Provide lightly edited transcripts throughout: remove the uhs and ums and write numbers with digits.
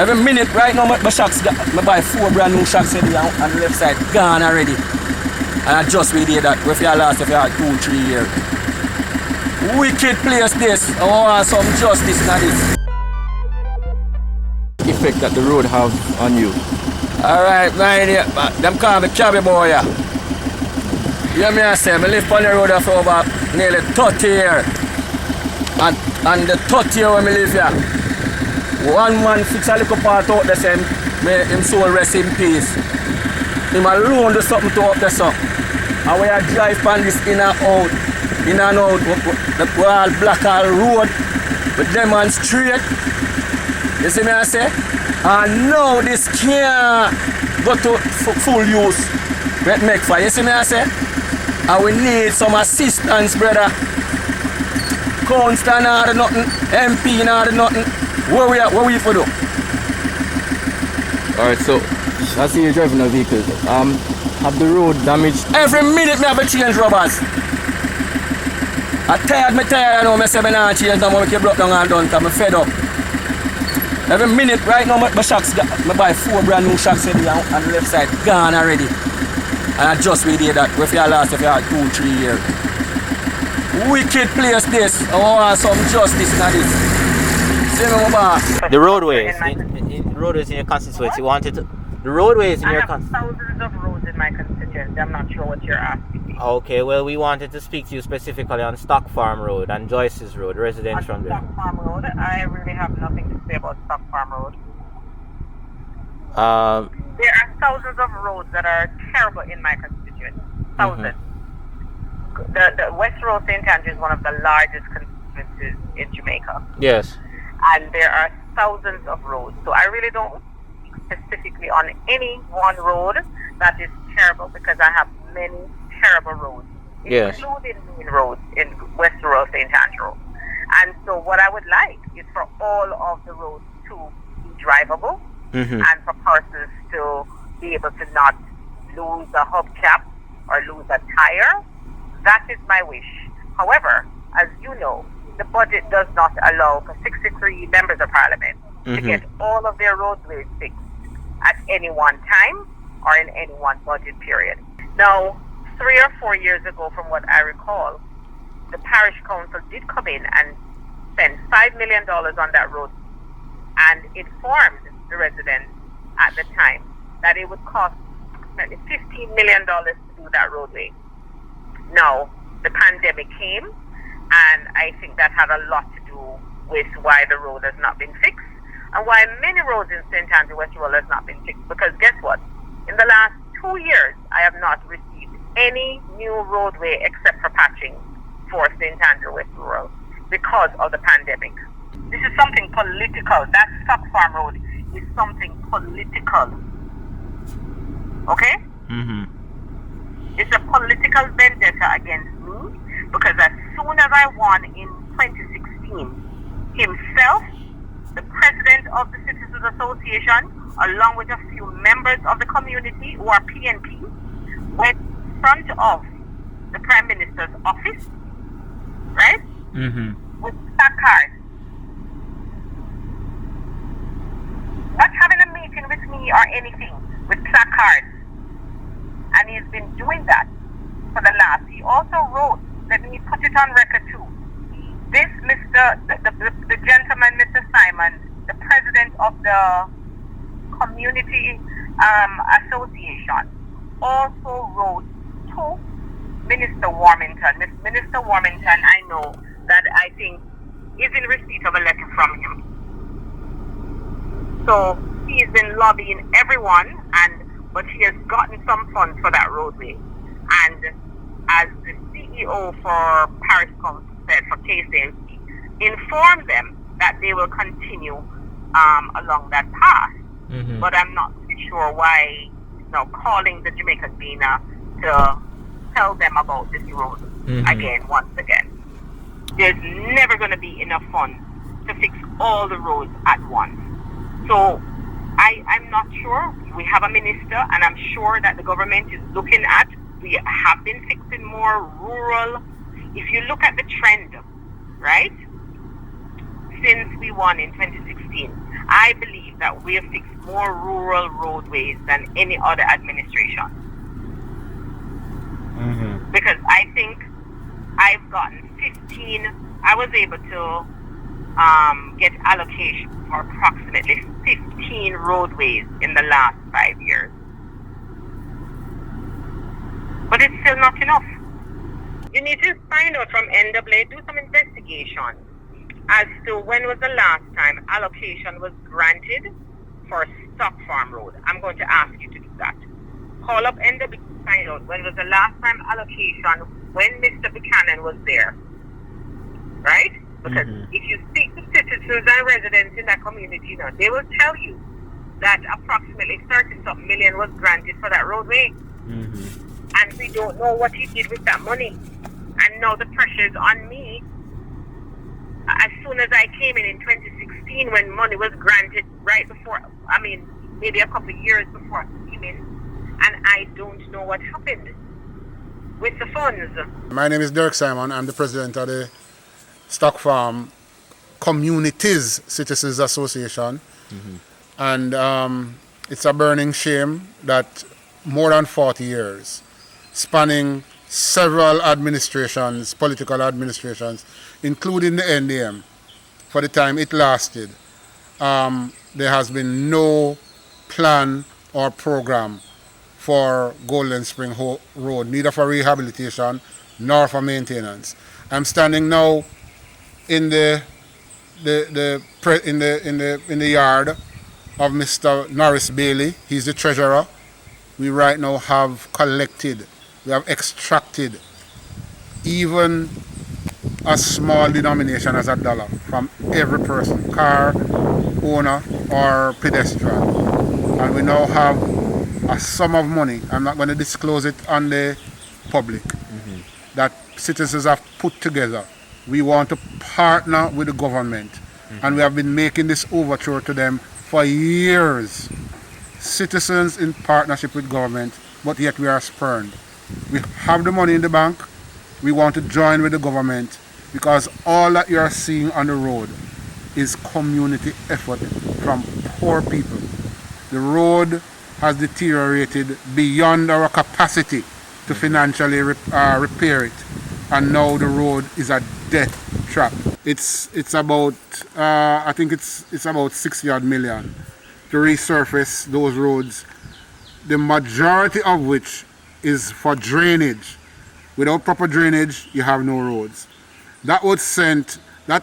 Every minute right now, my shocks, I buy 4 brand new shocks on the left side, gone already. And I just we did that, if you last, if you had 2-3 years. Wicked place this. I want some justice in this. Effect that the road have on you. Alright, man, them call me cabby boy. Yeah. You me I say, I live on the road for over nearly 30 years. And the 30 years when I live here, one man fix a little part out the same, may him soul rest in peace. Him alone do something to up the sun. And when I drive on this in and out, the all black all road, with them on straight. You see me I say? And now this can't go to full use. Let's make fire. You see me I say? And we need some assistance, brother. Council not nothing, MP not nothing. What we for do? Alright, so I see you driving a vehicle. Have the road damaged? Every minute me have to change rubbers. I tired, I know, I say I not change them, I keep block down and done because I'm fed up. Every minute right now, my shocks, I buy 4 brand new shocks on the left side, gone already. And I just we did that, if you last, if you had 2-3 years. Wicked place this, I want some justice in this. See me, my boss. The roadways, roadways in your constituency, the roadways in your constituency. I have thousands of roads in my constituency, I'm not sure what you're asking me. Okay, well, we wanted to speak to you specifically on Stock Farm Road and Joyce's Road, residential on there. Stock Farm Road, I really have nothing to say about Stock Farm Road. There are thousands of roads that are terrible in my constituency. Thousands. The West Road St. Andrew is one of the largest constituencies in Jamaica. Yes. And there are thousands of roads. So I really don't speak specifically on any one road that is terrible because I have many terrible roads, including main roads in West Road St. Andrew. And so what I would like is for all of the roads to be drivable and for persons to be able to not lose a hubcap or lose a tire. That is my wish. However, as you know, the budget does not allow for 63 members of parliament to get all of their roadways fixed at any one time or in any one budget period. Now, 3 or 4 years ago, from what I recall, the parish council did come in and spend $5 million on that road and informed the residents at the time that it would cost approximately $15 million to do that roadway. Now, the pandemic came, and I think that had a lot to do with why the road has not been fixed and why many roads in St. Andrew West Rural has not been fixed. Because guess what? In the last 2 years, I have not received any new roadway except for patching for St. Andrew West Rural because of the pandemic. This is something political. That Stock Farm Road is something political. Okay? It's a political vendetta against me because as soon as I won in 2016, himself, the president of the Citizens Association, along with a few members of the community who are PNP, went in front of the Prime Minister's office, right? With placards. Not having a meeting with me or anything, with placards. And he's been doing that for the last. He also wrote, let me put it on record too. This the gentleman, Mr. Simon, the president of the community association, also wrote to Minister Warmington. Minister Warmington, I know that I think is in receipt of a letter from him. So he's been lobbying everyone, but he has gotten some funds for that roadway. And as the CEO for Parish Council said, for KCMC, informed them that they will continue along that path. But I'm not really sure why he's now calling the Jamaica Gleaner to tell them about this road once again. There's never going to be enough funds to fix all the roads at once. So I'm not sure. We have a minister, and I'm sure that the government is looking at. We have been fixing more rural. If you look at the trend, right? since we won in 2016, I believe that we have fixed more rural roadways than any other administration. Because I think I've gotten 15, I was able to get allocation for approximately 15 roadways in the last 5 years. But it's still not enough. You need to find out from NAA, do some investigation as to when was the last time allocation was granted for Stock Farm Road. I'm going to ask you to do that. Call up NAA to find out when was the last time allocation, when Mr. Buchanan was there. Right? Because if you speak to citizens and residents in that community, you know, they will tell you that approximately 30-something million was granted for that roadway. And we don't know what he did with that money. And now the pressure is on me. As soon as I came in 2016, when money was granted right before, maybe a couple of years before I came in, and I don't know what happened with the funds. My name is Dirk Simon. I'm the president of the Stock Farm Communities Citizens Association. And it's a burning shame that more than 40 years, spanning several administrations, political administrations, including the NDM, for the time it lasted, there has been no plan or program for Golden Spring Road, neither for rehabilitation nor for maintenance. I'm standing now in the yard of Mr. Norris Bailey. He's the treasurer. We right now have collected, we have extracted even a small denomination as $1 from every person, car owner or pedestrian. And we now have a sum of money, I'm not going to disclose it on the public, that citizens have put together. We want to partner with the government, and we have been making this overture to them for years. Citizens in partnership with government, but yet we are spurned. We have the money in the bank. We want to join with the government because all that you are seeing on the road is community effort from poor people. The road has deteriorated beyond our capacity to financially repair it, and now the road is a death trap. It's about I think it's about 60-odd million to resurface those roads, the majority of which is for drainage. Without proper drainage, you have no roads. That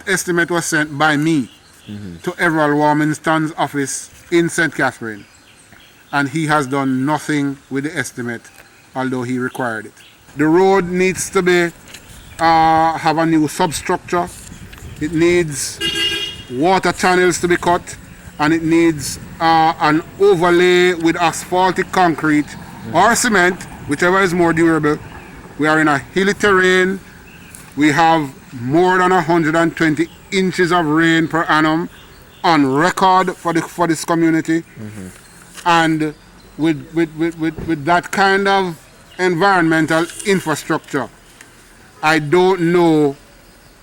estimate was sent by me to Everald Warminston's office in St. Catherine, and he has done nothing with the estimate, although he required it. The road needs to be have a new substructure. It needs water channels to be cut, and it needs an overlay with asphaltic concrete or cement, whichever is more durable. We are in a hilly terrain. We have more than 120 inches of rain per annum on record for this community. And with that kind of environmental infrastructure, I don't know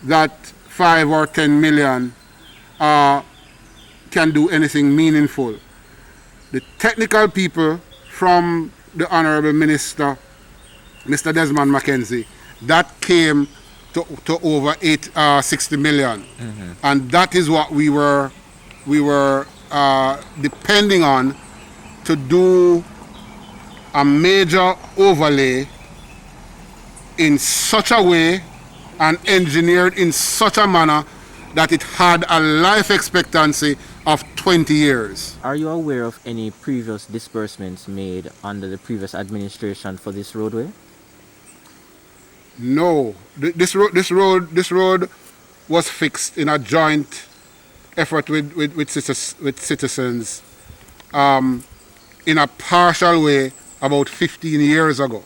that 5 or 10 million can do anything meaningful. The technical people from the Honorable Minister, Mr. Desmond Mackenzie, that came to over 60 million. And that is what we were depending on to do a major overlay in such a way and engineered in such a manner that it had a life expectancy of 20 years. Are you aware of any previous disbursements made under the previous administration for this roadway? No. This road was fixed in a joint effort with citizens in a partial way about 15 years ago.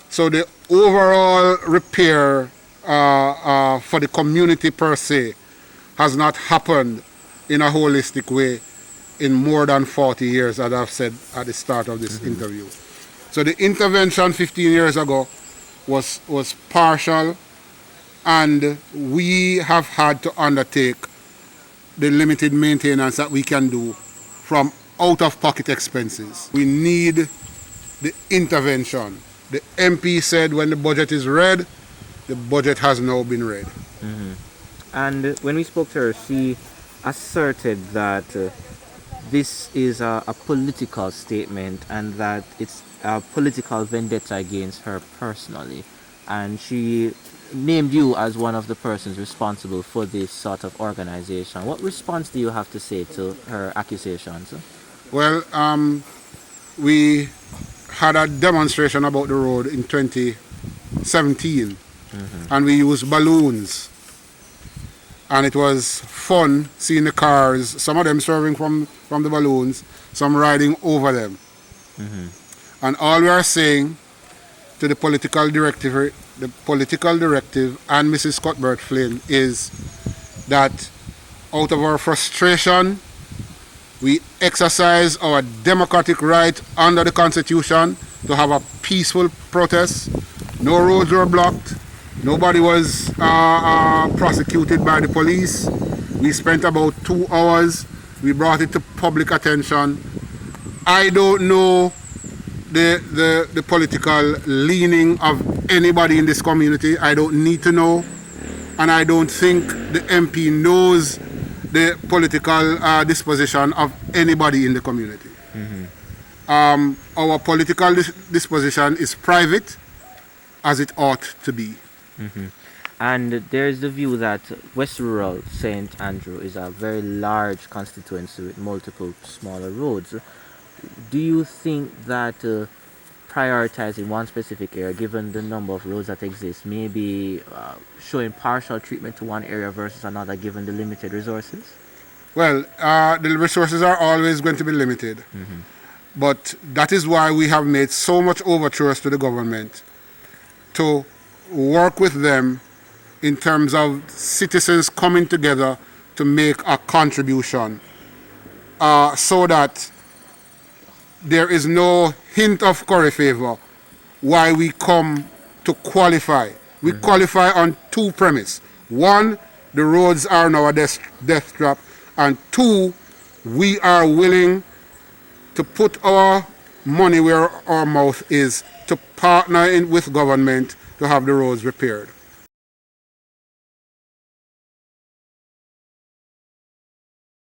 So the overall repair for the community per se has not happened in a holistic way in more than 40 years, as I've said at the start of this interview. So the intervention 15 years ago was partial and we have had to undertake the limited maintenance that we can do from out-of-pocket expenses. We need the intervention. The MP said when the budget is read, the budget has now been read. And when we spoke to her, she asserted that this is a political statement and that it's a political vendetta against her personally. And she named you as one of the persons responsible for this sort of organization. What response do you have to say to her accusations? Well, we had a demonstration about the road in 2017, and we used balloons. And it was fun seeing the cars, some of them serving from the balloons, some riding over them. And all we are saying to the political directive and Mrs. Cuthbert-Flynn is that out of our frustration, we exercise our democratic right under the Constitution to have a peaceful protest. No roads were blocked. Nobody was prosecuted by the police. We spent about 2 hours. We brought it to public attention. I don't know the political leaning of anybody in this community. I don't need to know. And I don't think the MP knows the political disposition of anybody in the community. Our political disposition is private, as it ought to be. And there is the view that West Rural St. Andrew is a very large constituency with multiple smaller roads. Do you think that prioritizing one specific area, given the number of roads that exist, maybe showing partial treatment to one area versus another, given the limited resources? Well, the resources are always going to be limited. But that is why we have made so much overtures to the government to work with them in terms of citizens coming together to make a contribution, so that there is no hint of curry favor why we come to qualify. We qualify on 2 premises. 1, the roads are now a death trap, and 2, we are willing to put our money where our mouth is, to partner with government to have the roads repaired.